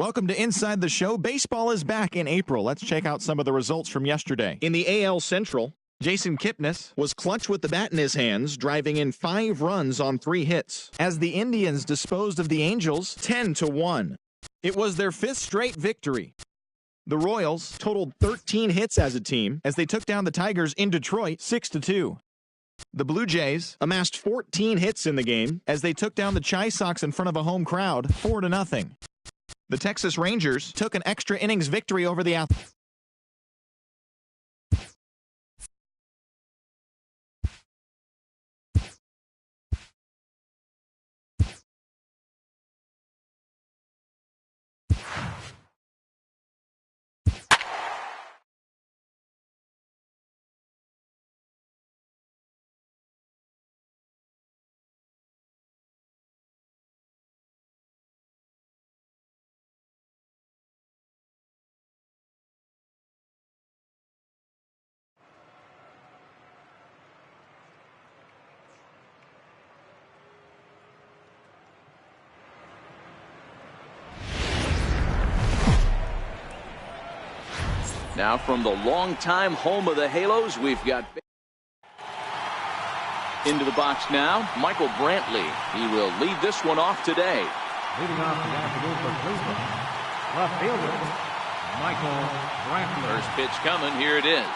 Welcome to Inside the Show. Baseball is back in April. Let's check out some of the results from yesterday. In the AL Central, Jason Kipnis was clutch with the bat in his hands, driving in 5 runs on 3 hits, as the Indians disposed of the Angels 10-1. It was their 5th straight victory. The Royals totaled 13 hits as a team as they took down the Tigers in Detroit 6-2. The Blue Jays amassed 14 hits in the game as they took down the Chi Sox in front of a home crowd 4-0. The Texas Rangers took an extra innings victory over the Athletics. Now from the longtime home of the Halos, we've got into the box now, Michael Brantley. He will lead this one off today. Leading off the afternoon for Cleveland, left fielder Michael Brantley. First pitch coming. Here it is.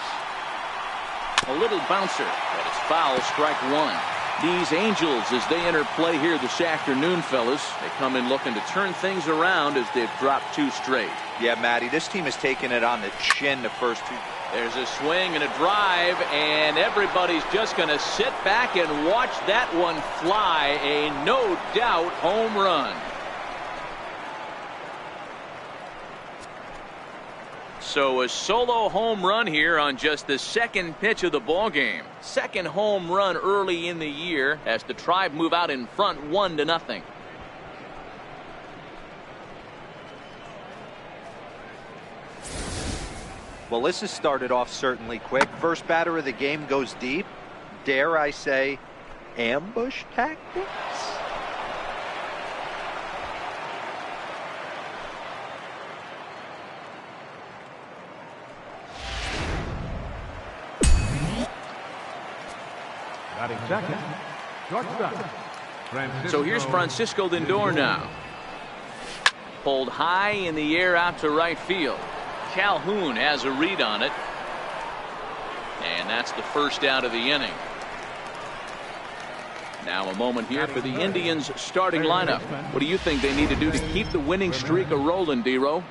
A little bouncer, but it's foul. Strike one. These Angels, as they enter play here this afternoon, fellas, they come in looking to turn things around as they've dropped 2 straight. Yeah, Matty, this team has taken it on the chin the first 2. There's a swing and a drive, and everybody's just going to sit back and watch that one fly. A no doubt home run. So a solo home run here on just the 2nd pitch of the ball game. 2nd home run early in the year as the Tribe move out in front 1-0. Well, this has started off certainly quick. First batter of the game goes deep. Dare I say, ambush tactics? Batting second, shortstop. So here's Francisco Lindor now. Pulled high in the air out to right field. Calhoun has a read on it. And that's the first out of the inning. Now a moment here for the Indians starting lineup. What do you think they need to do to keep the winning streak a-rolling, D-Row?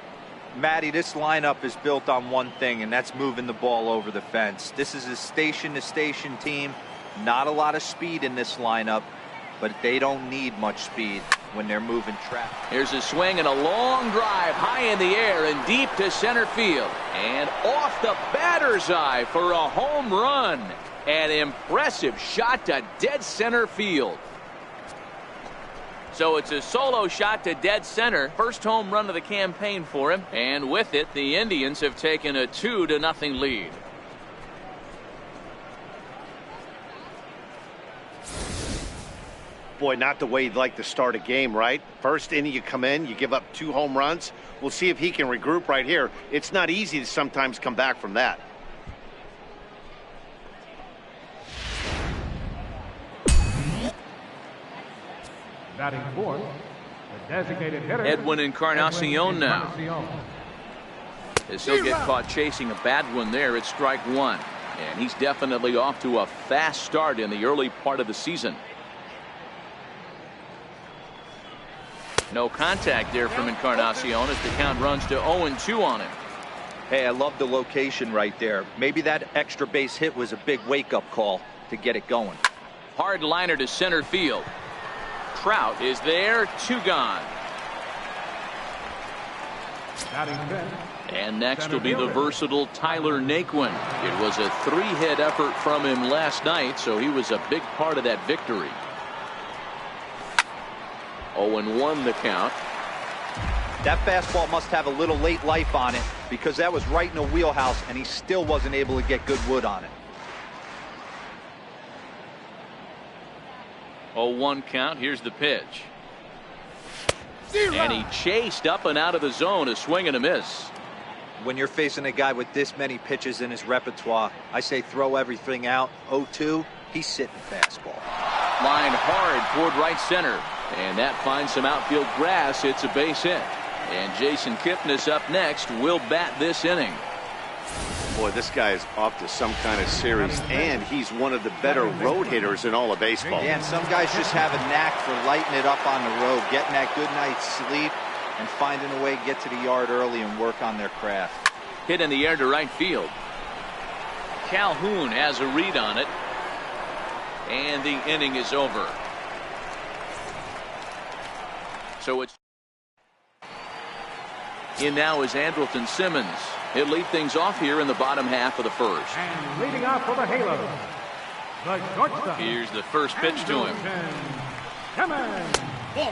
Matty, this lineup is built on one thing, and that's moving the ball over the fence. This is a station-to-station team. Not a lot of speed in this lineup, but they don't need much speed when they're moving traffic. Here's a swing and a long drive high in the air and deep to center field. And off the batter's eye for a home run. An impressive shot to dead center field. So it's a solo shot to dead center. First home run of the campaign for him. And with it, the Indians have taken a 2-0 lead. Boy, not the way you'd like to start a game, right? First inning, you come in, you give up 2 home runs. We'll see if he can regroup right here. It's not easy to sometimes come back from that. Batting fourth, the designated hitter Edwin Encarnacion now. As he'll get caught chasing a bad one there, it's strike one. And he's definitely off to a fast start in the early part of the season. No contact there from Encarnacion as the count runs to 0-2 on him. Hey, I love the location right there. Maybe that extra base hit was a big wake-up call to get it going. Hard liner to center field. Trout is there, 2 gone. And next will be the versatile Tyler Naquin. It was a 3-hit effort from him last night, so he was a big part of that victory. 0-1 the count. That fastball must have a little late life on it because that was right in the wheelhouse and he still wasn't able to get good wood on it. 0-1 count. Here's the pitch. And he chased up and out of the zone, a swing and a miss. When you're facing a guy with this many pitches in his repertoire, I say throw everything out. 0-2, he's sitting fastball. Line hard toward right center. And that finds some outfield grass. It's a base hit. And Jason Kipnis up next will bat this inning. Boy, this guy is off to some kind of series, and he's one of the better road hitters in all of baseball. Yeah, and some guys just have a knack for lighting it up on the road, getting that good night's sleep, and finding a way to get to the yard early and work on their craft. Hit in the air to right field. Calhoun has a read on it. And the inning is over. So it's in now is Andrelton Simmons. He'll lead things off here in the bottom half of the first. And leading off for the Halos, the shortstop. Here's the first pitch to him. Simmons.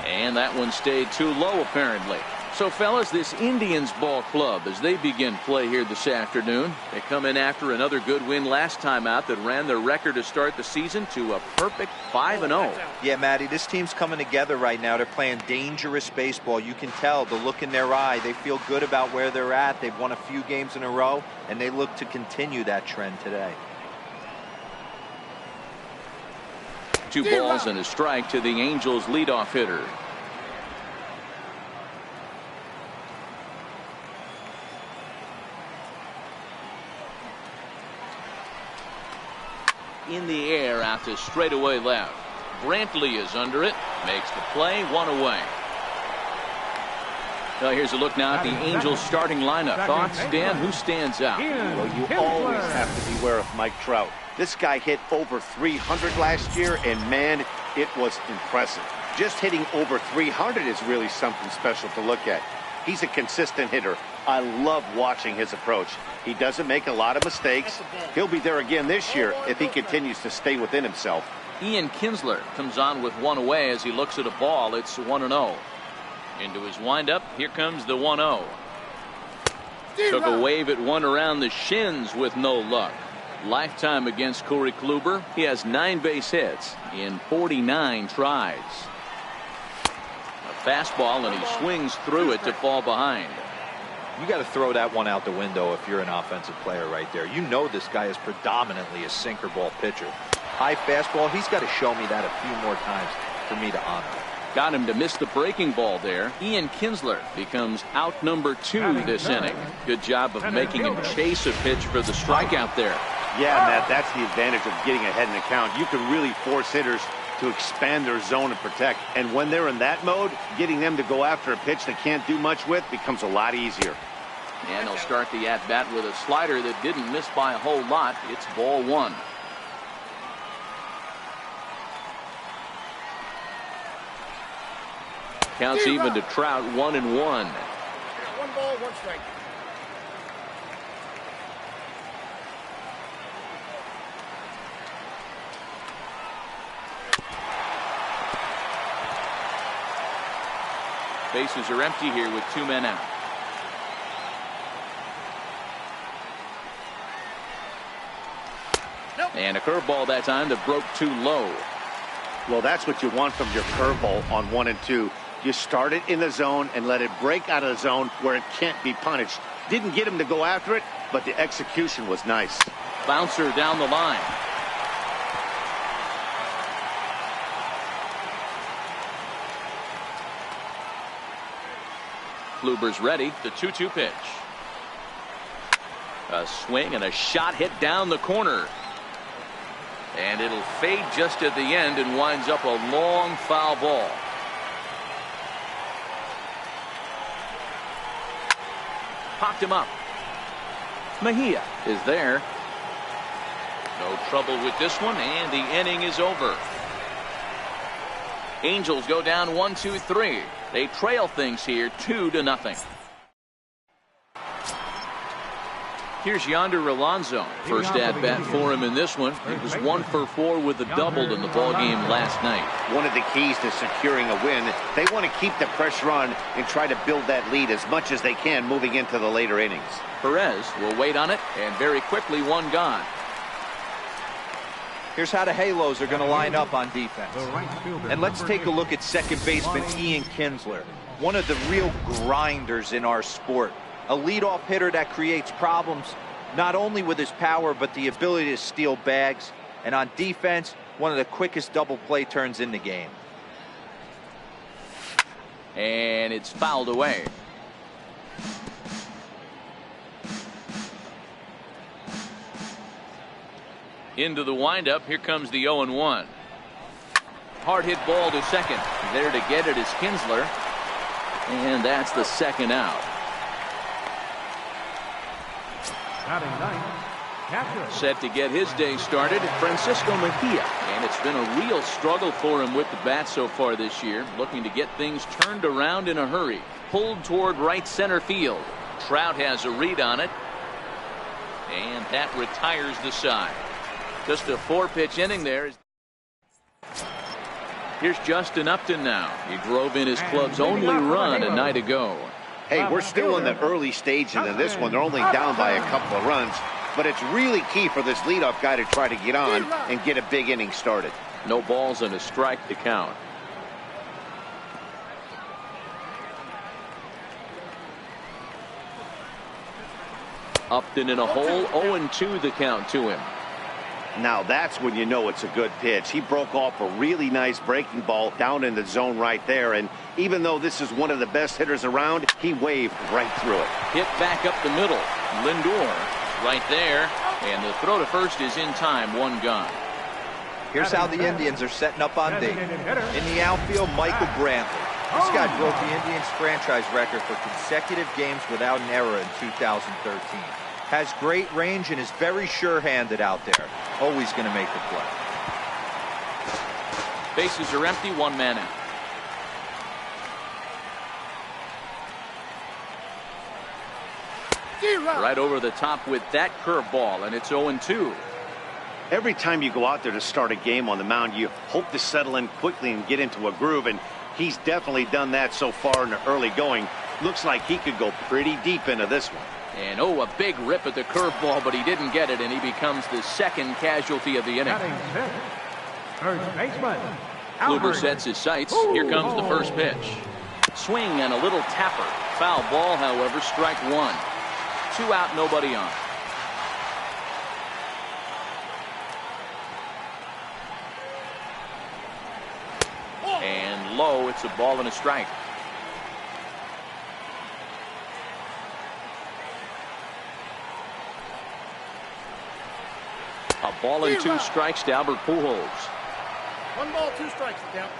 And that one stayed too low apparently. So fellas, this Indians ball club, as they begin play here this afternoon, they come in after another good win last time out that ran their record to start the season to a perfect 5-0. Yeah, Matty, this team's coming together right now. They're playing dangerous baseball. You can tell the look in their eye. They feel good about where they're at. They've won a few games in a row, and they look to continue that trend today. 2 balls and a strike to the Angels leadoff hitter. In the air out to straightaway left. Brantley is under it, makes the play, 1 away. Well, here's a look now at the Angels starting lineup. Thoughts, Dan? Who stands out? Well, you always have to beware of Mike Trout. This guy hit over 300 last year, and man, it was impressive. Just hitting over 300 is really something special to look at. He's a consistent hitter. I love watching his approach. He doesn't make a lot of mistakes. He'll be there again this year if he continues to stay within himself. Ian Kinsler comes on with 1 away as he looks at a ball. It's 1-0. Into his windup, here comes the 1-0. Took a wave at one around the shins with no luck. Lifetime against Corey Kluber. He has 9 base hits in 49 tries. A fastball, and he swings through it to fall behind. You got to throw that one out the window if you're an offensive player right there. You know this guy is predominantly a sinker ball pitcher. High fastball, he's got to show me that a few more times for me to honor it. Got him to miss the breaking ball there. Ian Kinsler becomes out number 2 this inning. Good job of making him chase a pitch for the strikeout there. Yeah, Matt, that's the advantage of getting ahead in the count. You can really force hitters to expand their zone and protect. And when they're in that mode, getting them to go after a pitch they can't do much with becomes a lot easier. And he'll start the at-bat with a slider that didn't miss by a whole lot. It's ball 1. Counts even to Trout, 1-1. 1 ball, 1 strike. Bases are empty here with 2 men out. And a curveball that time that broke too low. Well, that's what you want from your curveball on 1 and 2. You start it in the zone and let it break out of the zone where it can't be punished. Didn't get him to go after it, but the execution was nice. Bouncer down the line. Kluber's ready. The 2-2 pitch. A swing and a shot hit down the corner. And it'll fade just at the end and winds up a long foul ball. Popped him up. Mejia is there. No trouble with this one, and the inning is over. Angels go down 1-2-3. They trail things here 2-0. Here's Yonder Alonso. First at bat for him in this one. He was 1 for 4 with a double in the ball game last night. One of the keys to securing a win, they want to keep the pressure on and try to build that lead as much as they can moving into the later innings. Perez will wait on it, and very quickly 1 gone. Here's how the Halos are going to line up on defense. And let's take a look at second baseman Ian Kinsler. one of the real grinders in our sport. A leadoff hitter that creates problems, not only with his power, but the ability to steal bags. And on defense, one of the quickest double play turns in the game. And it's fouled away. Into the windup. Here comes the 0-1. Hard hit ball to second. There to get it is Kinsler. And that's the second out. Batting ninth, catcher. Set to get his day started, Francisco Mejia. And it's been a real struggle for him with the bat so far this year. Looking to get things turned around in a hurry. Pulled toward right center field. Trout has a read on it. And that retires the side. Just a 4-pitch inning there. Here's Justin Upton now. He drove in his club's only run a night ago. Hey, we're still in the early stages of this one. They're only down by a couple of runs, but it's really key for this leadoff guy to try to get on and get a big inning started. No balls and a strike to count. Upton in a hole, 0-2 the count to him. Now that's when you know it's a good pitch. He broke off a really nice breaking ball down in the zone right there, and even though this is one of the best hitters around, he waved right through it. Hit back up the middle. Lindor right there, and the throw to first is in time. One gone. Here's how the Indians are setting up on Dave. In the outfield, Michael Brantley. This guy broke the Indians franchise record for consecutive games without an error in 2013. Has great range and is very sure-handed out there. Always going to make the play. Bases are empty, one man out. Right over the top with that curveball, and it's 0-2. Every time you go out there to start a game on the mound, you hope to settle in quickly and get into a groove, and he's definitely done that so far in the early going. Looks like he could go pretty deep into this one. And a big rip at the curveball, but he didn't get it, and he becomes the second casualty of the inning. Batting fifth, first baseman, Kluber Albert. sets his sights. Here comes the first pitch. Swing and a little tapper. Foul ball, however, strike one. 2 out, nobody on. And low, it's a ball and a strike. A ball and 2 strikes to Albert Pujols. 1 ball, 2 strikes to count.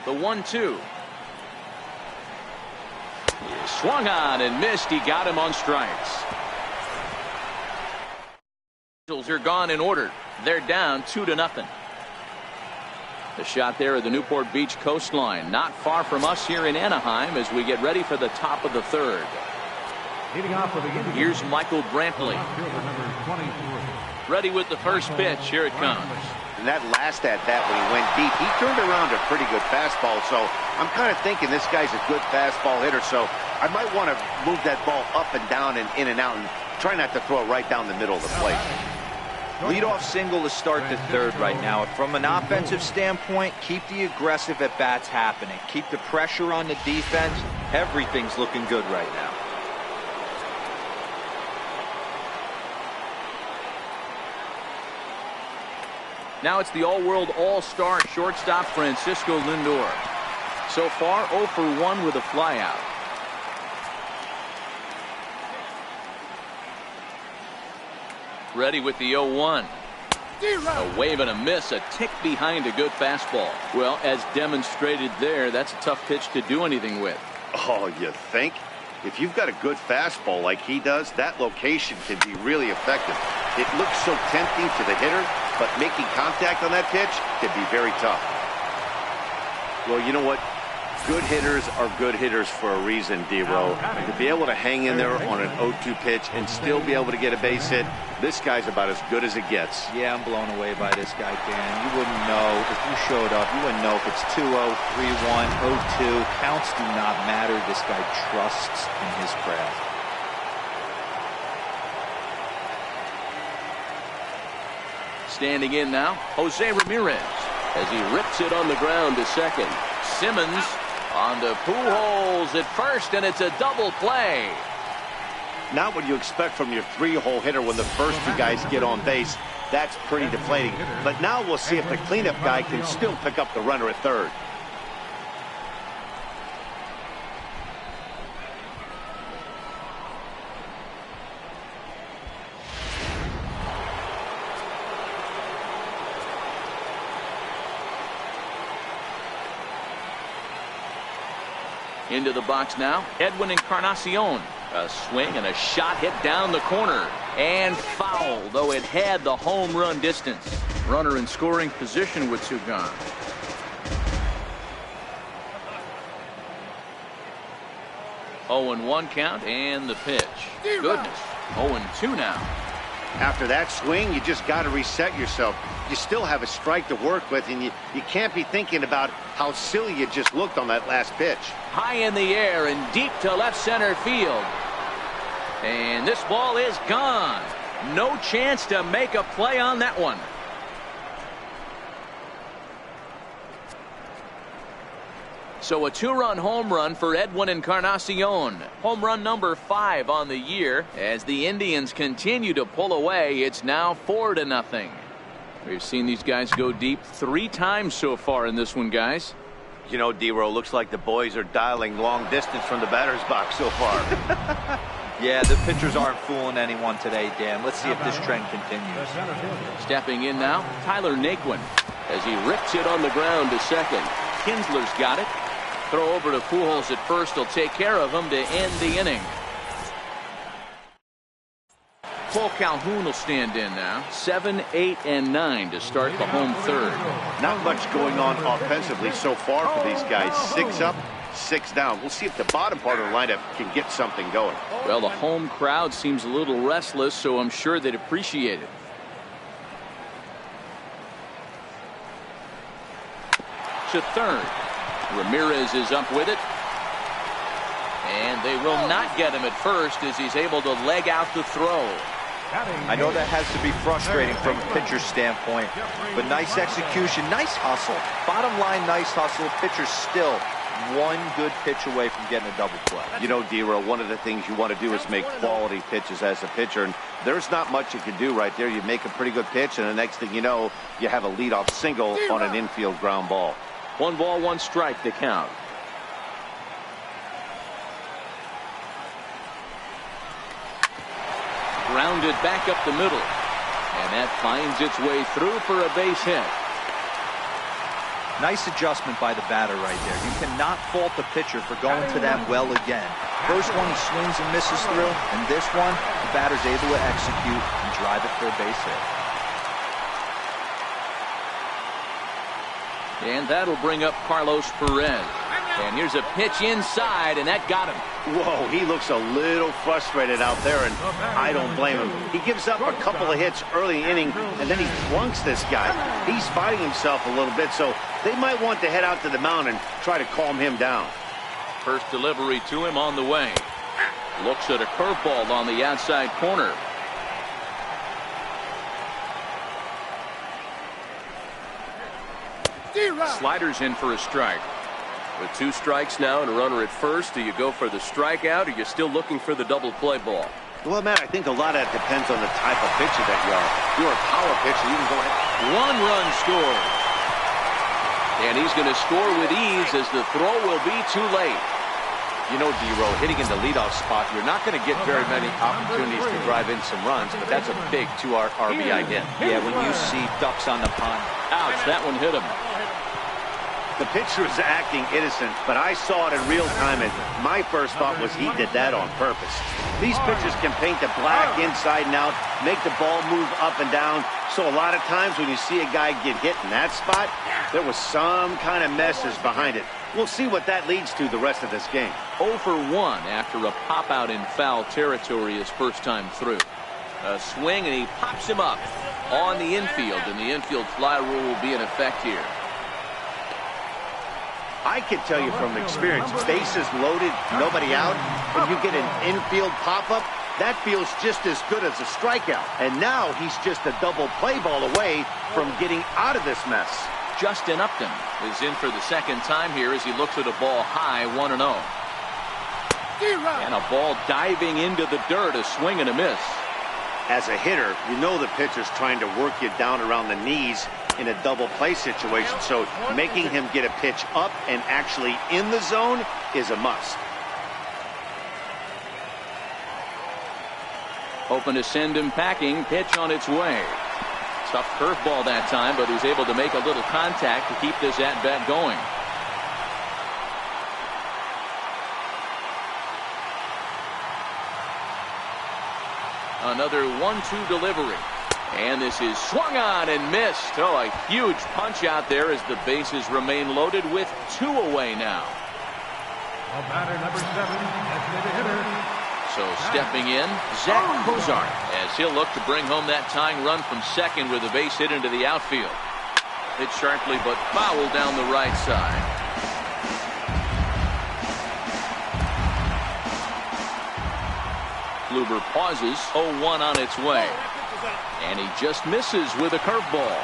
The 1-2. Swung on and missed. He got him on strikes. Angels are gone in order. They're down 2-0. The shot there at the Newport Beach coastline, not far from us here in Anaheim as we get ready for the top of the third. Leading off for the Indians. Here's Michael Brantley. Outfielder number 23. Ready with the first pitch. Here it comes. And that last at bat when he went deep, he turned around a pretty good fastball. So I'm kind of thinking this guy's a good fastball hitter. So I might want to move that ball up and down and in and out and try not to throw it right down the middle of the plate. Leadoff single to start the third right now. From an offensive standpoint, keep the aggressive at-bats happening. Keep the pressure on the defense. Everything's looking good right now. Now it's the all-world all-star shortstop Francisco Lindor. So far 0 for 1 with a flyout. Ready with the 0-1. A wave and a miss, a tick behind a good fastball. Well, as demonstrated there, that's a tough pitch to do anything with. Oh, you think? If you've got a good fastball like he does, that location can be really effective. It looks so tempting to the hitter, but making contact on that pitch can be very tough. Well, you know what? Good hitters are good hitters for a reason, D-Row. To be able to hang in there on an 0-2 pitch and still be able to get a base hit, this guy's about as good as it gets. Yeah, I'm blown away by this guy, Dan. You wouldn't know if you showed up. You wouldn't know if it's 2-0, 3-1, 0-2. Counts do not matter. This guy trusts in his craft. Standing in now, Jose Ramirez as he rips it on the ground to second. Simmons on to Pujols at first, and it's a double play. Not what you expect from your three-hole hitter when the first two guys get on base. That's pretty deflating. But now we'll see if the cleanup guy can still pick up the runner at third. Into the box now, Edwin Encarnacion. A swing and a shot hit down the corner. And foul, though it had the home run distance. Runner in scoring position with two gone. Oh, 0-1 count and the pitch. Goodness, 0-2 now. After that swing, you just got to reset yourself. You still have a strike to work with, and you can't be thinking about how silly you just looked on that last pitch. High in the air and deep to left center field. And this ball is gone. No chance to make a play on that one. So a two-run home run for Edwin Encarnacion. Home run number 5 on the year. As the Indians continue to pull away, it's now 4-0. We've seen these guys go deep 3 times so far in this one, guys. You know, D-Row, looks like the boys are dialing long distance from the batter's box so far. Yeah, the pitchers aren't fooling anyone today, Dan. Let's see if this trend continues. Stepping in now, Tyler Naquin as he rips it on the ground to second. Kinsler's got it. Throw over to Pujols at first. He'll take care of him to end the inning. Cole Calhoun will stand in now. 7, 8, and 9 to start the home third. Not much going on offensively so far for these guys. 6 up, 6 down. We'll see if the bottom part of the lineup can get something going. Well, the home crowd seems a little restless, so I'm sure they'd appreciate it. To third. Ramirez is up with it. And they will not get him at first as he's able to leg out the throw. I know that has to be frustrating from a pitcher's standpoint, but nice execution, nice hustle. Bottom line, nice hustle. Pitcher's still one good pitch away from getting a double play. You know, D-Row, one of the things you want to do is make quality pitches as a pitcher, and there's not much you can do right there. You make a pretty good pitch, and the next thing you know, you have a leadoff single on an infield ground ball. 1 ball, 1 strike to count. Grounded back up the middle. And that finds its way through for a base hit. Nice adjustment by the batter right there. You cannot fault the pitcher for going to that well again. First one he swings and misses through, and this one the batter's able to execute and drive it for a base hit. And that'll bring up Carlos Perez. And here's a pitch inside, and that got him. Whoa, he looks a little frustrated out there, and I don't blame him. He gives up a couple of hits early inning, and then he flunks this guy. He's fighting himself a little bit, so they might want to head out to the mound and try to calm him down. First delivery to him on the way. Looks at a curveball on the outside corner. Sliders in for a strike. With 2 strikes now and a runner at first, do you go for the strikeout, or are you still looking for the double play ball? Well, Matt, I think a lot of that depends on the type of pitcher that you are. If you're a power pitcher, you can go ahead. 1 run scored. And he's going to score with ease as the throw will be too late. You know, D-Row, hitting in the leadoff spot, you're not going to get very many opportunities to drive in some runs, but that's a big 2 RBI hit. Yeah, when you see ducks on the pond. Ouch, that one hit him. The pitcher is acting innocent, but I saw it in real time, and my first thought was he did that on purpose. These pitchers can paint the black inside and out, make the ball move up and down, so a lot of times when you see a guy get hit in that spot, there was some kind of message behind it. We'll see what that leads to the rest of this game. 0 for 1 after a pop out in foul territory his first time through. A swing, and he pops him up on the infield, and the infield fly rule will be in effect here. I can tell you from experience, bases loaded, nobody out, and you get an infield pop-up, that feels just as good as a strikeout. And now he's just a double play ball away from getting out of this mess. Justin Upton is in for the second time here as he looks at a ball high, 1-0. And a ball diving into the dirt, a swing and a miss. As a hitter, you know the pitcher's trying to work you down around the knees in a double play situation, so making him get a pitch up and actually in the zone is a must. Hoping to send him packing. Pitch on its way. Tough curveball that time, but he's able to make a little contact to keep this at-bat going. Another 1-2 delivery. And this is swung on and missed. Oh, a huge punch out there as the bases remain loaded with 2 away now. Batter number 7, designated hitter. So stepping in, Zach Cozart, as he'll look to bring home that tying run from second with a base hit into the outfield. Hit sharply but foul down the right side. Kluber pauses, 0-1 on its way. And he just misses with a curveball.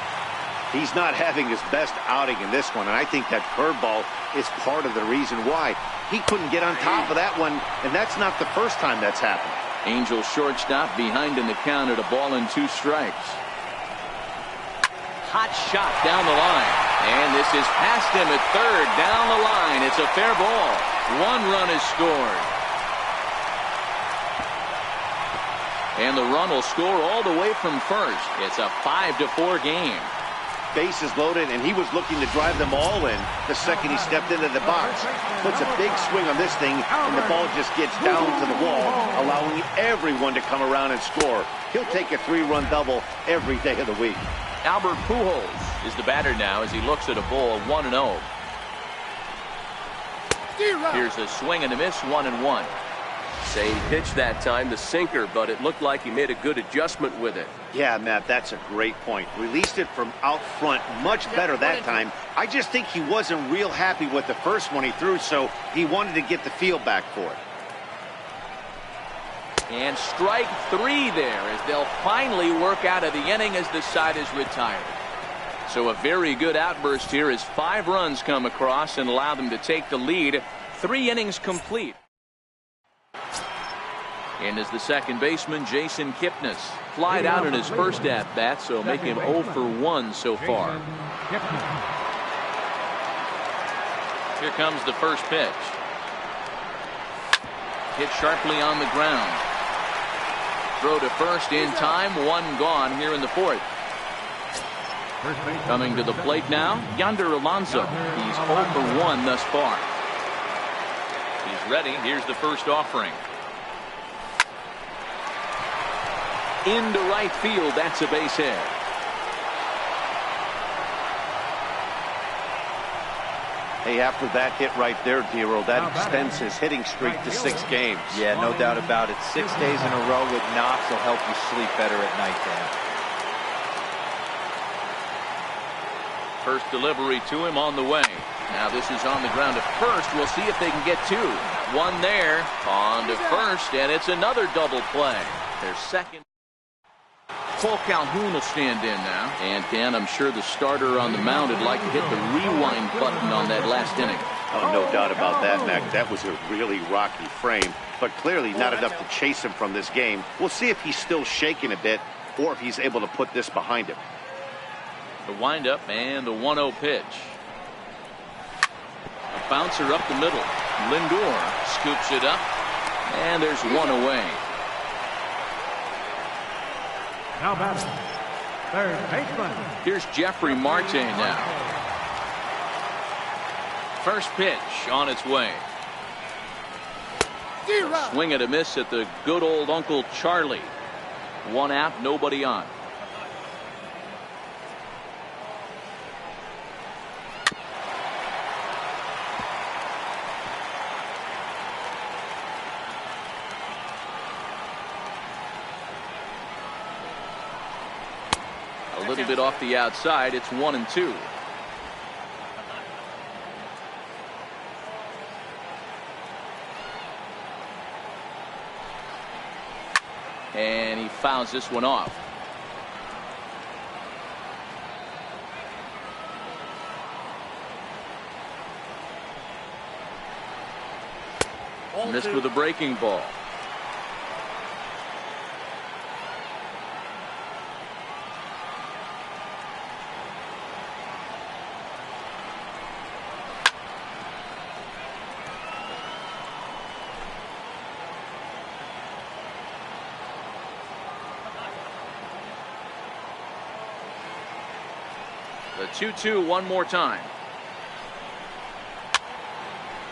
He's not having his best outing in this one, and I think that curveball is part of the reason why. He couldn't get on top of that one, and that's not the first time that's happened. Angels shortstop behind in the count at 1-2 strikes. Hot shot down the line. And this is past him at third, down the line. It's a fair ball. 1 run is scored. And the run will score all the way from first. It's a 5-4 game. Bases loaded, and he was looking to drive them all in the second he stepped into the box. Puts a big swing on this thing, and the ball just gets down to the wall, allowing everyone to come around and score. He'll take a 3-run double every day of the week. Albert Pujols is the batter now as he looks at a ball 1-0. Here's a swing and a miss, 1-1. Say he pitched that time the sinker, but it looked like he made a good adjustment with it. Yeah, Matt, that's a great point. Released it from out front much better that time. I just think he wasn't real happy with the first one he threw, so he wanted to get the feel back for it. And strike 3 there as they'll finally work out of the inning as the side is retired. So a very good outburst here as 5 runs come across and allow them to take the lead. 3 innings complete. And as the second baseman, Jason Kipnis, flied out in his first at-bat, so make him 0 for 1 so far. Here comes the first pitch. Hit sharply on the ground. Throw to first in time, 1 gone here in the 4th. Coming to the plate now, Yonder Alonso. He's 0 for 1 thus far. He's ready. Here's the first offering. Into right field, that's a base hit. Hey, after that hit right there, Dero, that extends his hitting streak to 6 games. Yeah, no doubt about it. 6 days in a row with knocks will help you sleep better at night, Dan. First delivery to him on the way. Now this is on the ground at first. We'll see if they can get 2. 1 there, on to first, and it's another double play. Their second. Cole Calhoun will stand in now. And Dan, I'm sure the starter on the mound would like to hit the rewind button on that last inning. Oh, no doubt about that, Mac. That was a really rocky frame, but clearly not enough to chase him from this game. We'll see if he's still shaking a bit or if he's able to put this behind him. The windup and the 1-0 pitch. A bouncer up the middle. Lindor scoops it up, and there's 1 away. Now batting, third baseman. Here's Jeffrey Marte now. First pitch on its way. Swing and a miss at the good old Uncle Charlie. 1 out, nobody on. little bit off the outside. It's 1-2. And he fouls this one off. Missed with a breaking ball. The 2-2 one more time.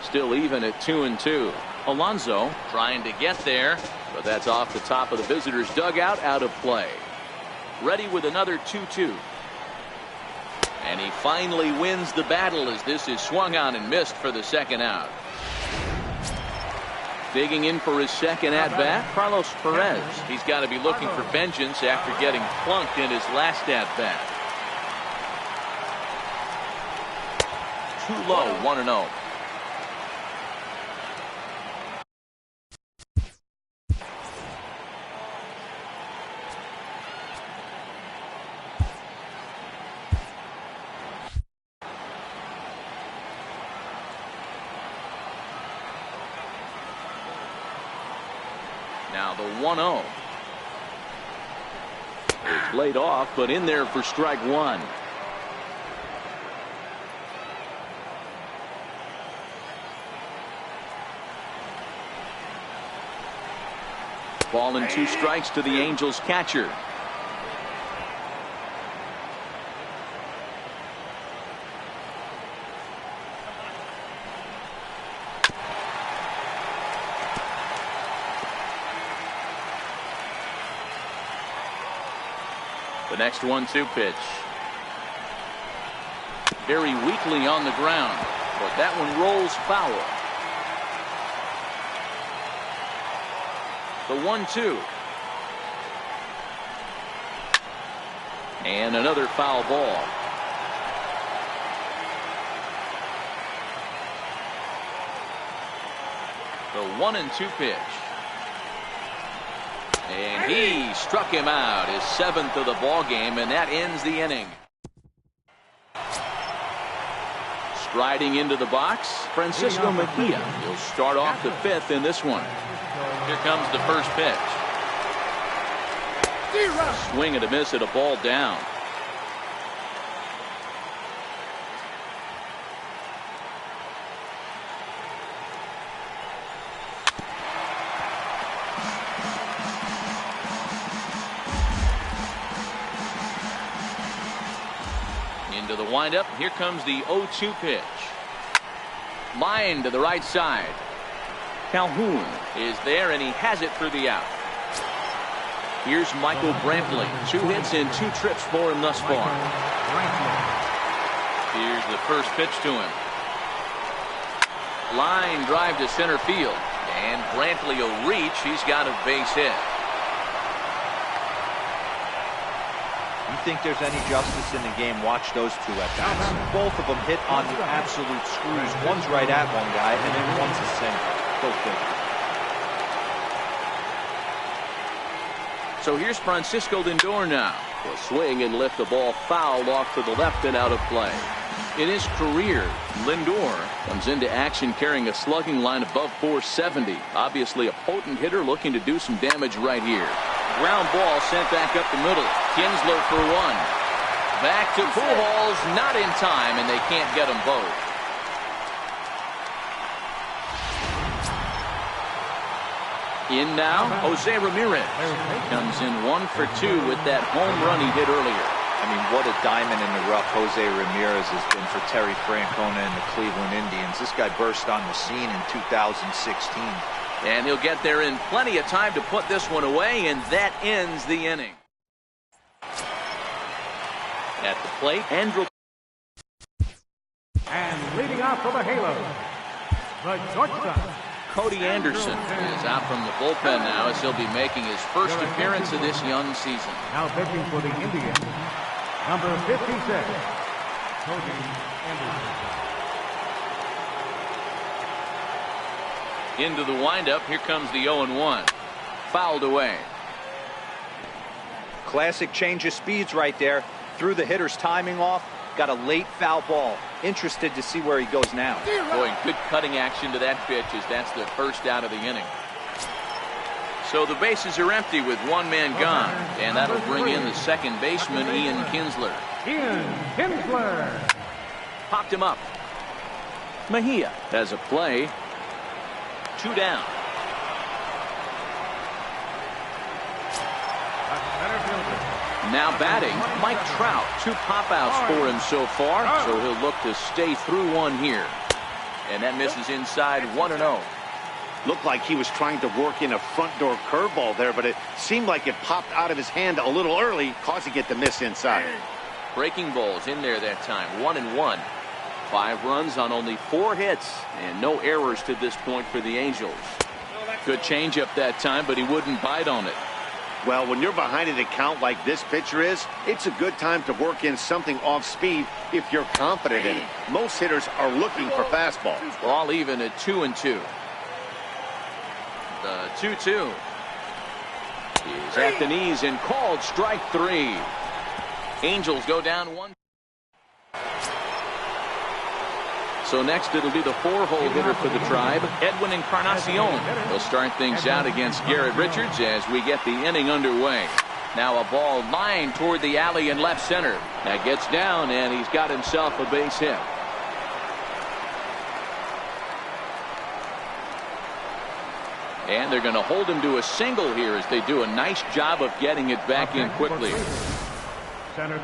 Still even at 2-2. Alonso trying to get there, but that's off the top of the visitors' dugout, out of play. Ready with another 2-2. And he finally wins the battle as this is swung on and missed for the second out. Digging in for his second at-bat, Carlos Perez. He's got to be looking for vengeance after getting plunked in his last at-bat. Too low, 1-0. Now the 1-0. It's laid off, but in there for strike one. Ball and 2 strikes to the Angels catcher. The next 1-2 pitch. Very weakly on the ground, but that one rolls foul. The 1-2. And another foul ball. The 1-2 pitch. And he struck him out, his 7th of the ball game, and that ends the inning. Striding into the box, Francisco Mejia. He'll start off the 5th in this one. Here comes the first pitch. Swing and a miss at a ball down. Into the windup. Here comes the 0-2 pitch. Line to the right side. Calhoun is there, and he has it for the out. Here's Michael Brantley. 2 hits and 2 trips for him thus far. Here's the first pitch to him. Line drive to center field. And Brantley will reach. He's got a base hit. You think there's any justice in the game, watch those 2 at-bats. Both of them hit on the absolute screws. One's right at one guy, and then one's a single. So here's Francisco Lindor now. Will swing and lift the ball foul off to the left and out of play. In his career, Lindor comes into action carrying a slugging line above 470. Obviously a potent hitter looking to do some damage right here. Ground ball sent back up the middle. Kinsler for 1. Back to Pujols, not in time, and they can't get them both. In now, Jose Ramirez comes in 1 for 2 with that home run he hit earlier. I mean, what a diamond in the rough Jose Ramirez has been for Terry Francona and the Cleveland Indians. This guy burst on the scene in 2016. And he'll get there in plenty of time to put this one away, and that ends the inning. At the plate, Andrew. And leading off for the Halos, the shortstop, Cody Anderson is out from the bullpen now as he'll be making his first appearance of this young season. Now pitching for the Indians, Number 56, Cody Anderson. Into the windup. Here comes the 0-1. Fouled away. Classic change of speeds right there. Threw the hitter's timing off. Got a late foul ball. Interested to see where he goes now. Boy, good cutting action to that pitch as that's the first out of the inning. So the bases are empty with one man gone, and that'll bring in the second baseman, Ian Kinsler. Ian Kinsler. Popped him up. Mejia has a play. 2 down. Now batting, Mike Trout. 2 pop-outs for him so far, so he'll look to stay through one here. And that misses inside 1-0. Looked like he was trying to work in a front door curveball there, but it seemed like it popped out of his hand a little early, causing it to miss inside. Breaking balls in there that time. 1-1. 5 runs on only 4 hits, and no errors to this point for the Angels. Good changeup that time, but he wouldn't bite on it. Well, when you're behind in a count like this pitcher is, it's a good time to work in something off speed if you're confident in it. Most hitters are looking for fastballs. All even at 2-2. The 2-2 is at the knees and called strike 3. Angels go down 1. So next it'll be the 4-hole hitter for the Tribe, Edwin Encarnacion. He'll start things out against Garrett Richards as we get the inning underway. Now a ball lined toward the alley in left center. That gets down and he's got himself a base hit. And they're going to hold him to a single here as they do a nice job of getting it back in quickly.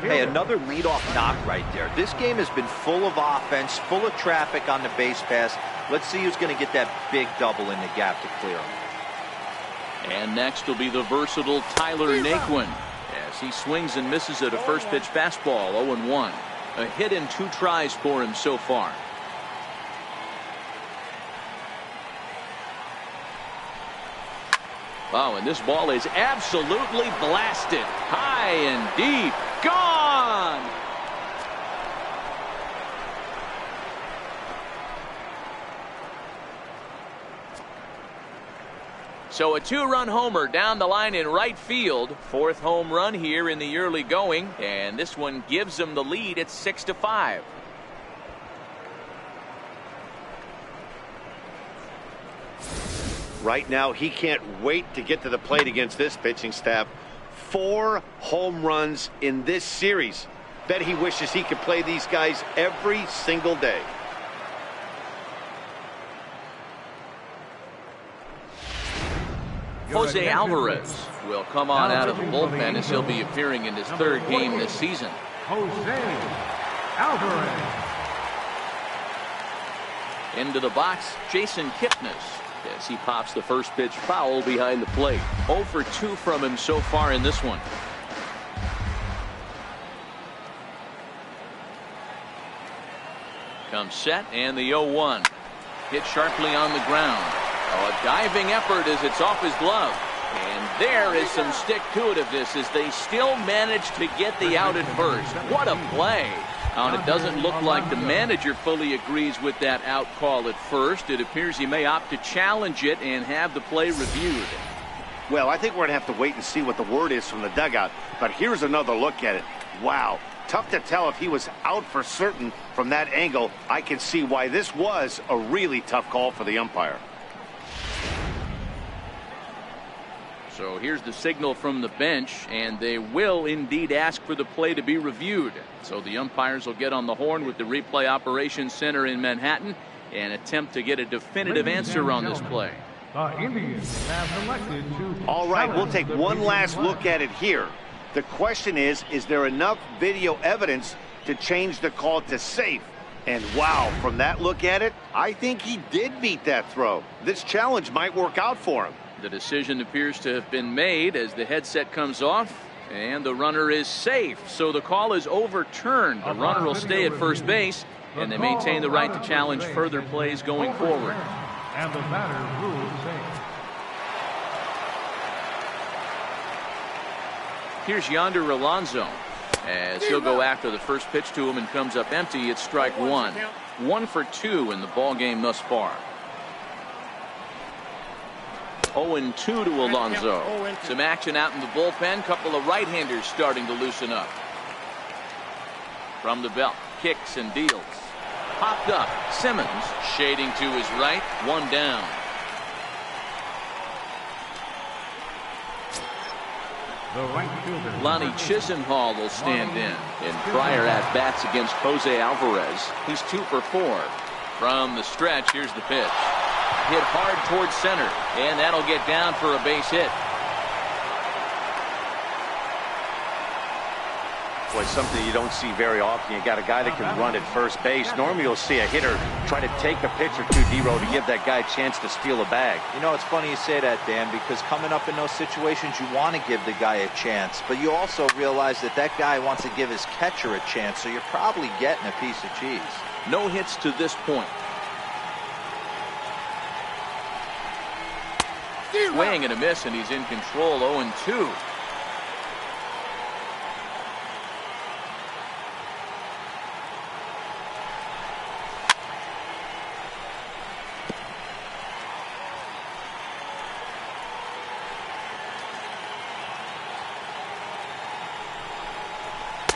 Hey, another leadoff knock right there. This game has been full of offense, full of traffic on the base pass. Let's see who's going to get that big double in the gap to clear him. And next will be the versatile Tyler Naquin as he swings and misses at a first pitch fastball. 0-1. A hit in 2 tries for him so far. Oh, and this ball is absolutely blasted. High and deep. Gone! So a 2-run homer down the line in right field. 4th home run here in the early going. And this one gives them the lead at 6-5. Right now, he can't wait to get to the plate against this pitching staff. 4 home runs in this series. Bet he wishes he could play these guys every single day. Jose Alvarez will come on out of the bullpen as he'll be appearing in his 3rd game this season. Jose Alvarez. Into the box, Jason Kipnis as he pops the first pitch foul behind the plate. 0 for 2 from him so far in this one. Comes set and the 0-1. Hit sharply on the ground. Oh, a diving effort as it's off his glove. And there is some stick-to-itiveness as they still manage to get the out at first. What a play. And it doesn't look like the manager fully agrees with that out call at first. It appears he may opt to challenge it and have the play reviewed. Well, I think we're going to have to wait and see what the word is from the dugout. But here's another look at it. Wow. Tough to tell if he was out for certain from that angle. I can see why this was a really tough call for the umpire. So here's the signal from the bench, and they will indeed ask for the play to be reviewed. So the umpires will get on the horn with the replay operations center in Manhattan and attempt to get a definitive answer on this play. The Indians have elected to. All right, we'll take one last look at it here. The question is there enough video evidence to change the call to safe? And wow, from that look at it, I think he did beat that throw. This challenge might work out for him. The decision appears to have been made as the headset comes off, and the runner is safe. So the call is overturned. The runner will stay at first base, and they maintain the right to challenge further plays going forward. And the batter ruled safe. Here's Yonder Alonso. As he'll go after the first pitch to him and comes up empty. It's strike one. 1 for 2 in the ball game thus far. 0-2 to Alonso. Some action out in the bullpen. Couple of right-handers starting to loosen up. From the belt, kicks and deals. Popped up. Simmons shading to his right. 1 down. The right fielder. Lonnie Chisenhall will stand in prior at-bats against Jose Alvarez. He's 2 for 4. From the stretch, here's the pitch. Hit hard towards center, and that'll get down for a base hit. Boy, something you don't see very often. You got a guy that can run at first base. Normally you'll see a hitter try to take a pitch or two, D-Row, to give that guy a chance to steal a bag. You know, it's funny you say that, Dan, because coming up in those situations, you want to give the guy a chance. But you also realize that that guy wants to give his catcher a chance, so you're probably getting a piece of cheese. No hits to this point. Swing and a miss, and he's in control. 0-2.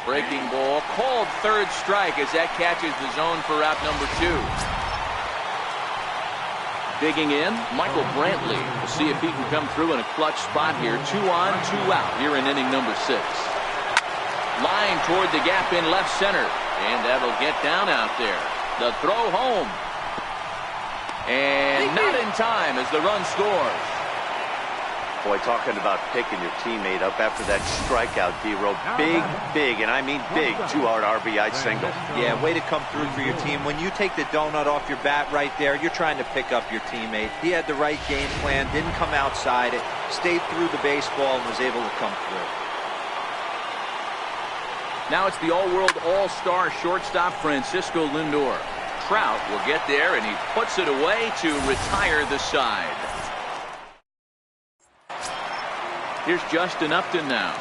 Breaking ball, called third strike as that catches the zone for out number 2. Digging in, Michael Brantley. We'll see if he can come through in a clutch spot here. 2 on, 2 out here in inning number 6. Line toward the gap in left center, and that'll get down out there. The throw home, and not in time as the run scores. Boy, talking about picking your teammate up after that strikeout, D-Row. Big, and I mean big, 2-hard RBI single. Yeah, way to come through for your team. When you take the donut off your bat right there, you're trying to pick up your teammate. He had the right game plan, didn't come outside it, stayed through the baseball, and was able to come through. Now it's the all-world all-star shortstop Francisco Lindor. Trout will get there, and he puts it away to retire the side. Here's Justin Upton now.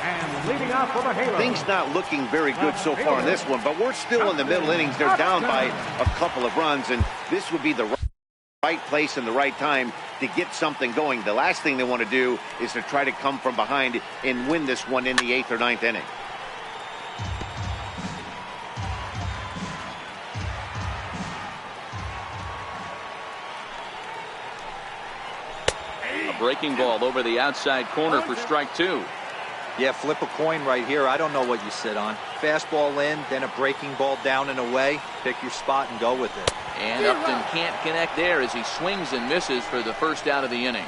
And leading off for the Halo. Things not looking very good so far in this one, but we're still in the middle innings. They're down by a couple of runs, and this would be the right place and the right time to get something going. The last thing they want to do is to try to come from behind and win this one in the 8th or 9th inning. Breaking ball over the outside corner for strike 2. Yeah, flip a coin right here. I don't know what you sit on. Fastball in, then a breaking ball down and away. Pick your spot and go with it. And Upton can't connect there as he swings and misses for the first out of the inning.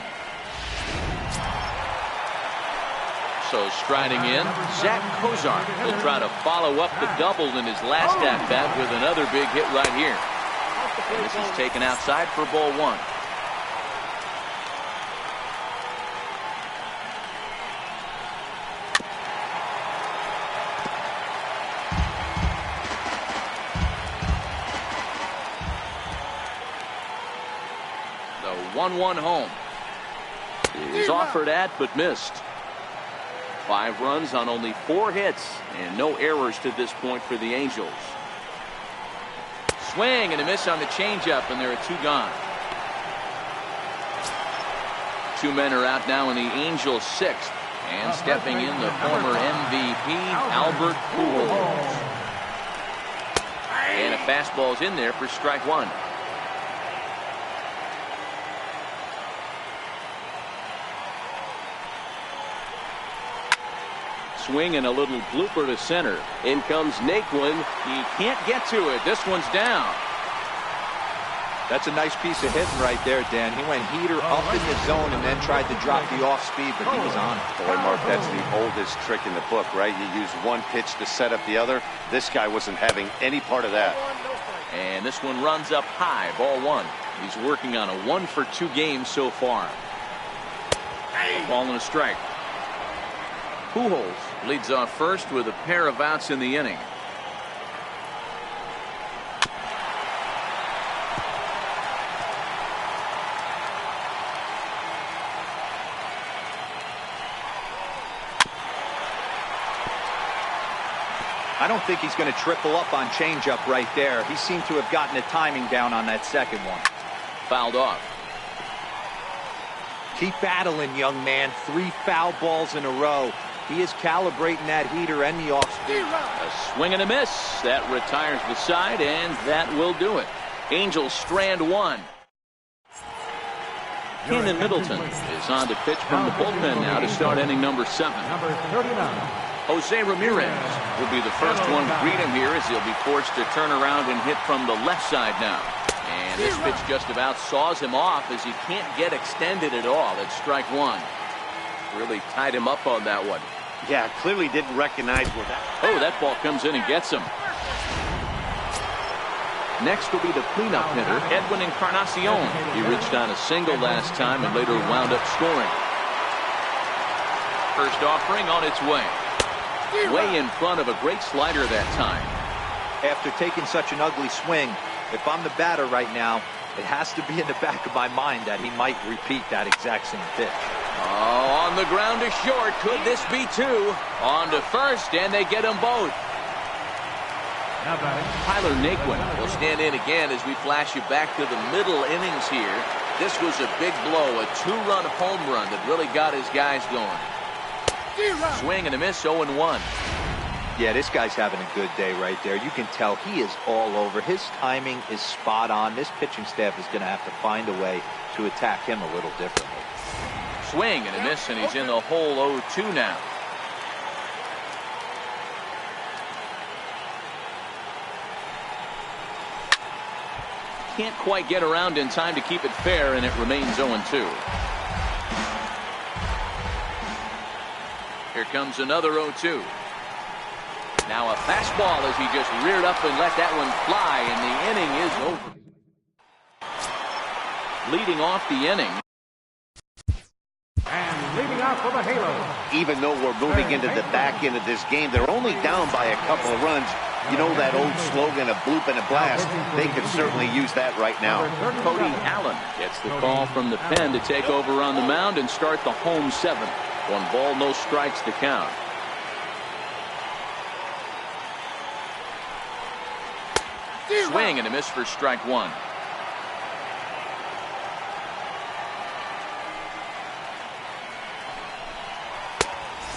So striding in, Zach Cozart will try to follow up the double in his last at-bat with another big hit right here. And this is taken outside for ball 1. The 1-1 home is offered at but missed. 5 runs on only 4 hits and no errors to this point for the Angels. Swing and a miss on the changeup, and there are 2 gone. 2 men are out now in the Angels' 6th, and stepping in the former MVP Albert Pujols. And a fastball's in there for strike 1. Swing and a little blooper to center. In comes Naquin. He can't get to it. This one's down. That's a nice piece of hitting right there, Dan. He went heater up in the zone and then tried to drop the off speed, but he was on it. Boy, Mark, that's the oldest trick in the book, right? You use one pitch to set up the other. This guy wasn't having any part of that. And this one runs up high. Ball 1. He's working on a 1 for 2 game so far. Ball and a strike. Pujols leads off first with a pair of outs in the inning. I don't think he's going to triple up on changeup right there. He seemed to have gotten the timing down on that second one. Fouled off. Keep battling, young man. 3 foul balls in a row. He is calibrating that heater and the off speed. A swing and a miss. That retires the side, and that will do it. Angels strand 1. Keenan Middleton is on to pitch from the bullpen now to start inning number 7. Number 39. Jose Ramirez will be the first one to greet him here as he'll be forced to turn around and hit from the left side now. And this pitch just about saws him off as he can't get extended at all. It's strike 1. Really tied him up on that one. Yeah, clearly didn't recognize where that. Oh, that ball comes in and gets him. Next will be the cleanup hitter, Edwin Encarnacion. He reached on a single last time and later wound up scoring. First offering on its way. Way in front of a great slider that time. After taking such an ugly swing, if I'm the batter right now, it has to be in the back of my mind that he might repeat that exact same pitch. Oh, on the ground to short. Could this be 2? On to first, and they get them both. Now batting. Tyler Naquin will stand in again as we flash you back to the middle innings here. This was a big blow, a 2-run home run that really got his guys going. Swing and a miss, 0-1. Yeah, this guy's having a good day right there. You can tell he is all over. His timing is spot on. This pitching staff is going to have to find a way to attack him a little differently. Swing and a miss, and he's in the hole 0-2 now. Can't quite get around in time to keep it fair, and it remains 0-2. Here comes another 0-2. Now a fastball as he just reared up and let that one fly, and the inning is over. Leading off the inning. And leading off for the Halos. Even though we're moving into the back end of this game, they're only down by a couple of runs. You know that old slogan, a bloop and a blast? They could certainly use that right now. Cody Allen gets the call from the pen to take over on the mound and start the home 7th. 1 ball, no strikes to count. Swing and a miss for strike 1.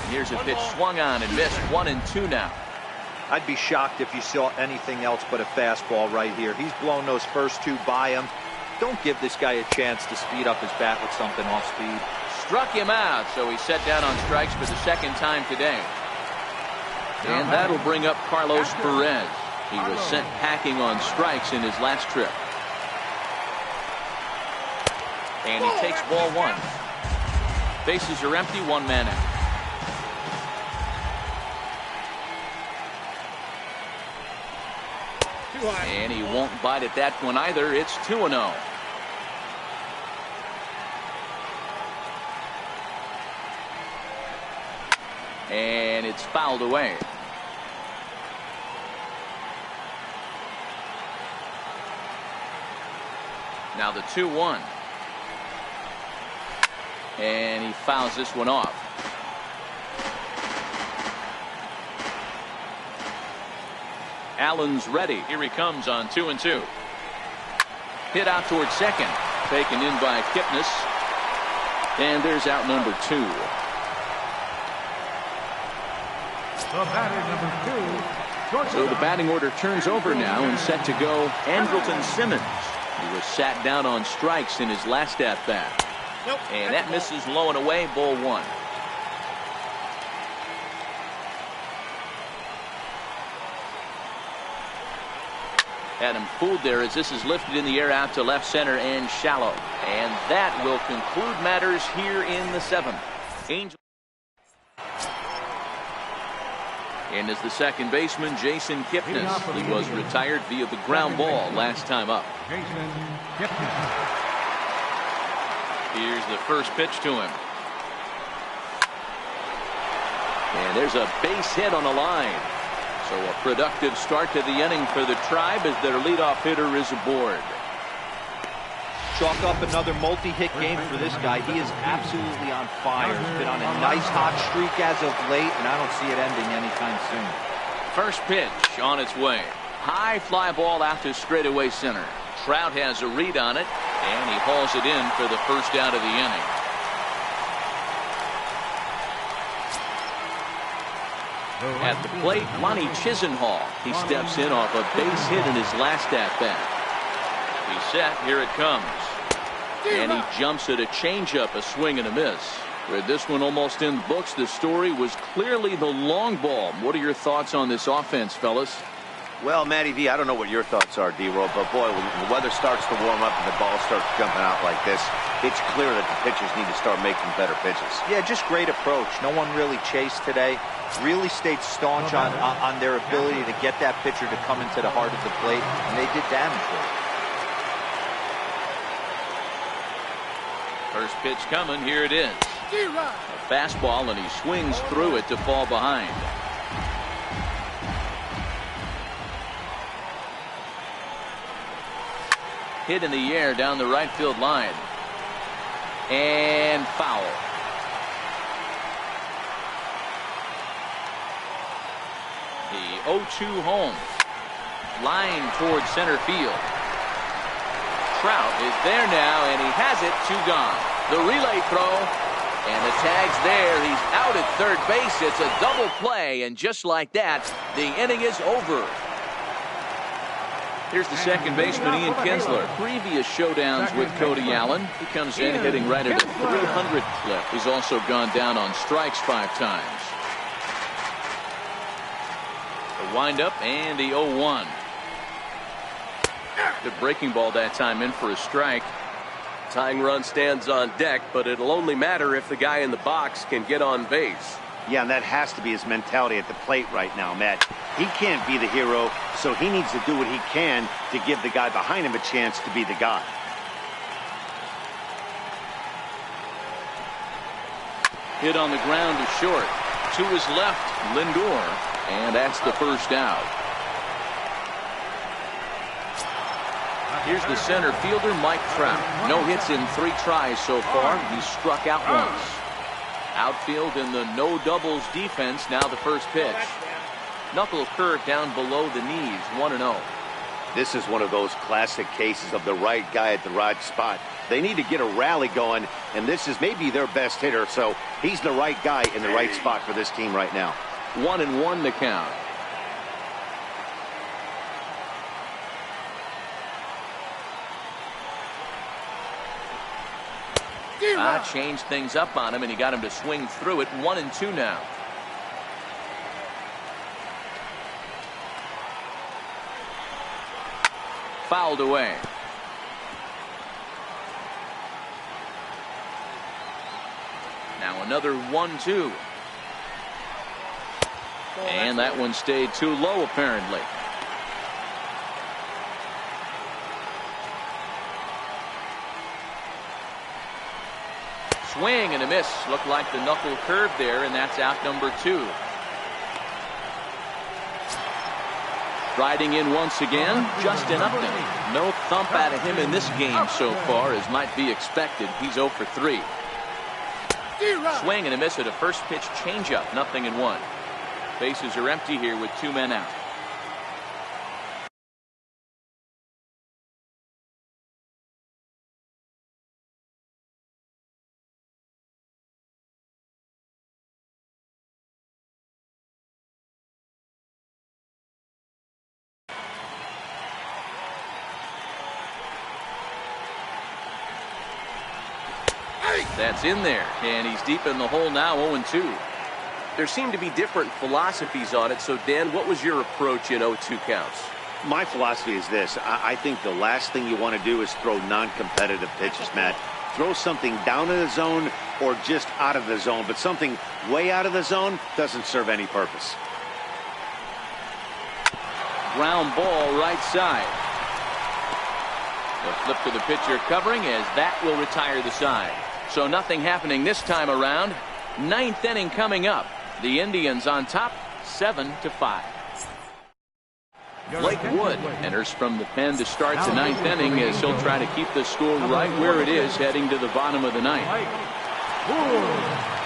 And here's a pitch swung on and missed. 1-2 now. I'd be shocked if you saw anything else but a fastball right here. He's blown those first 2 by him. Don't give this guy a chance to speed up his bat with something off speed. Struck him out, so he's set down on strikes for the 2nd time today. And that'll bring up Carlos Perez. He was sent packing on strikes in his last trip. And he takes ball 1. Bases are empty, 1 man out. And he won't bite at that one either. It's 2-0. And it's fouled away. Now the 2-1. And he fouls this one off. Allen's ready. Here he comes on 2-2. Hit out towards second. Taken in by Kipnis. And there's out number 2. The batter, number 2. So the batting order turns over now and set to go Andrelton Simmons. He was sat down on strikes in his last at-bat. And that misses low and away, ball 1. Had him fooled there as this is lifted in the air out to left center and shallow. And that will conclude matters here in the 7th. Angel. And as the second baseman, Jason Kipnis. He was retired via the ground ball last time up. Jason Kipnis. Here's the first pitch to him. And there's a base hit on the line. So a productive start to the inning for the Tribe as their leadoff hitter is aboard. Chalk up another multi-hit game for this guy. He is absolutely on fire. He's been on a nice hot streak as of late, and I don't see it ending anytime soon. First pitch on its way. High fly ball out to straightaway center. Trout has a read on it, and he hauls it in for the first out of the inning. At the plate, Lonnie Chisenhall. He steps in off a base hit in his last at-bat. He's set. Here it comes. And he jumps at a changeup, a swing and a miss. With this one almost in the books, the story was clearly the long ball. What are your thoughts on this offense, fellas? Well, Matty V, I don't know what your thoughts are, D-Roll, but boy, when the weather starts to warm up and the ball starts jumping out like this, it's clear that the pitchers need to start making better pitches. Yeah, just great approach. No one really chased today. Really stayed staunch on their ability to get that pitcher to come into the heart of the plate, and they did damage with it. First pitch coming. Here it is. A fastball, and he swings through it to fall behind. Hit in the air down the right field line. And foul. The 0-2 home. Line towards center field. Trout is there now, and he has it. 2 gone. The relay throw, and the tag's there. He's out at third base. It's a double play, and just like that, the inning is over. Here's the second baseman, Ian Kinsler. Previous showdowns with Cody Allen. He comes in hitting right at a 300 clip. He's also gone down on strikes 5 times. The windup and the 0-1. The breaking ball that time in for a strike. Tying run stands on deck, but it'll only matter if the guy in the box can get on base. Yeah, and that has to be his mentality at the plate right now, Matt. He can't be the hero, so he needs to do what he can to give the guy behind him a chance to be the guy. Hit on the ground to short. To his left, Lindor, and that's the first out. Here's the center fielder, Mike Trout. No hits in 3 tries so far. He's struck out once. Outfield in the no doubles defense. Now the first pitch. Knuckle curve down below the knees. 1-0. This is one of those classic cases of the right guy at the right spot. They need to get a rally going, and this is maybe their best hitter, so he's the right guy in the right spot for this team right now. 1-1 the count. Changed things up on him, and he got him to swing through it. 1-2 now. Fouled away. Now another 1-2. And that one stayed too low, apparently. Swing and a miss. Looked like the knuckle curve there, and that's out number 2. Riding in once again, Justin Upton. No thump out of him in this game so far, as might be expected. He's 0 for 3. Swing and a miss at a first pitch changeup. 0-1. Bases are empty here with 2 men out. That's in there, and he's deep in the hole now. 0-2. There seem to be different philosophies on it. So, Dan, what was your approach in 0-2 counts? My philosophy is this. I think the last thing you want to do is throw non-competitive pitches, Matt. Throw something down in the zone or just out of the zone, but something way out of the zone doesn't serve any purpose. Ground ball right side. The flip to the pitcher covering, as that will retire the side. So nothing happening this time around. 9th inning coming up. The Indians on top, 7-5. Blake Wood enters from the pen to start the 9th inning, as he'll try to keep the score right where it is heading to the bottom of the 9th.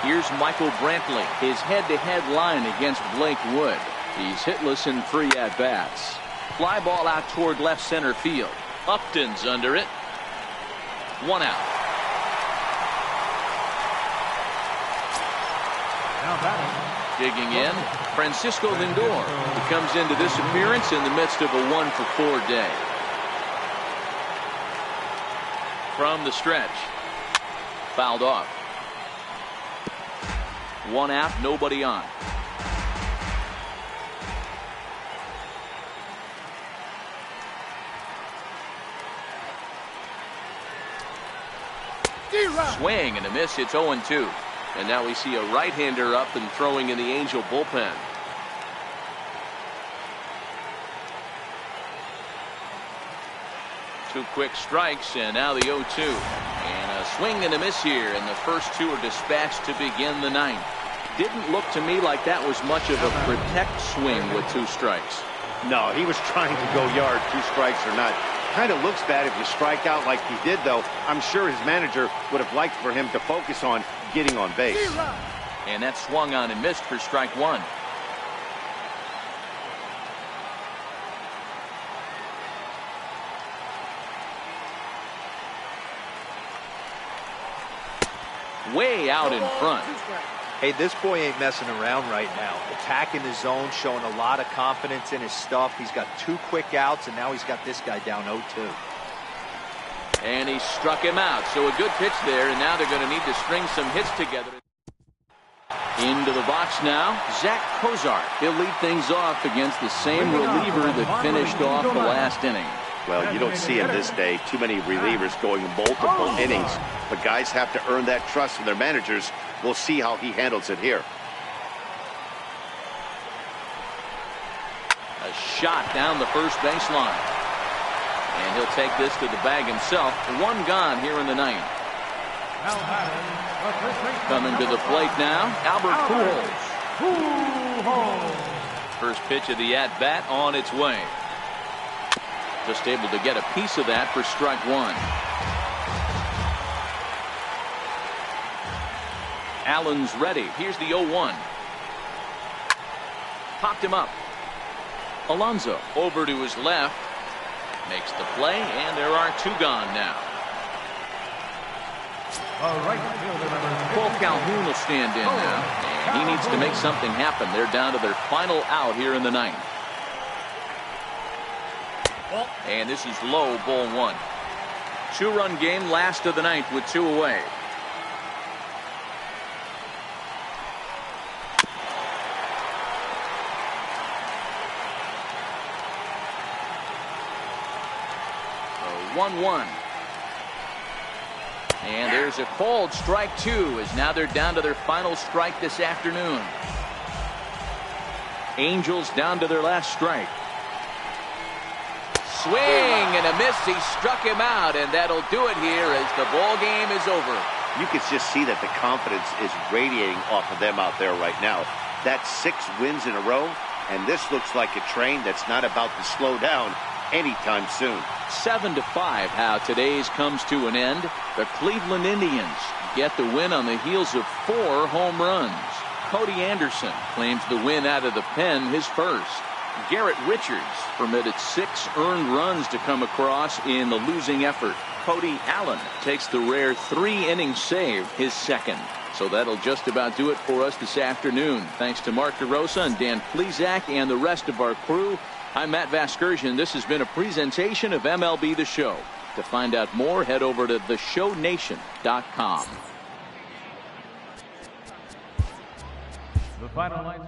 Here's Michael Brantley, his head-to-head line against Blake Wood. He's hitless in 3 at-bats. Fly ball out toward left center field. Upton's under it. 1 out. Now batting. Digging in, Francisco Lindor, who comes into this appearance in the midst of a 1-for-4 day. From the stretch. Fouled off. 1 out, nobody on. Swing and a miss. It's 0-2. And now we see a right-hander up and throwing in the Angel bullpen. Two quick strikes, and now the 0-2. And a swing and a miss here, and the first 2 are dispatched to begin the 9th. Didn't look to me like that was much of a protect swing with 2 strikes. No, he was trying to go yard, 2 strikes or not. Kind of looks bad if you strike out like he did, though. I'm sure his manager would have liked for him to focus on getting on base. And that swung on and missed for strike 1. Way out in front. Hey, this boy ain't messing around right now. Attacking the zone, showing a lot of confidence in his stuff. He's got 2 quick outs, and now he's got this guy down 0-2. And he struck him out. So a good pitch there, and now they're going to need to string some hits together. Into the box now, Zach Cozart. He'll lead things off against the same reliever that finished off the last inning. Well, you don't see in this day too many relievers going multiple innings, but guys have to earn that trust from their managers. We'll see how he handles it here. A shot down the first baseline. And he'll take this to the bag himself. 1 gone here in the 9th. Coming to the plate now, Albert Pujols. First pitch of the at-bat on its way. Just able to get a piece of that for strike 1. Allen's ready. Here's the 0-1. Popped him up. Alonso over to his left. Makes the play, and there are 2 gone now. Paul Calhoun will stand in now, and he needs to make something happen. They're down to their final out here in the 9th. And this is low, ball 1. 2-run game, last of the 9th with 2 away. So 1-1. And there's a called strike 2, as now they're down to their final strike this afternoon. Angels down to their last strike. Swing and a miss. He struck him out, and that'll do it here as the ball game is over. You can just see that the confidence is radiating off of them out there right now. That's 6 wins in a row, and this looks like a train that's not about to slow down anytime soon. 7-5 how today's comes to an end. The Cleveland Indians get the win on the heels of 4 home runs. Cody Anderson claims the win out of the pen, his first. Garrett Richards permitted 6 earned runs to come across in the losing effort. Cody Allen takes the rare 3-inning save, his second. So that'll just about do it for us this afternoon. Thanks to Mark DeRosa and Dan Plesac and the rest of our crew. I'm Matt Vasgersian. This has been a presentation of MLB The Show. To find out more, head over to theshownation.com. The final line.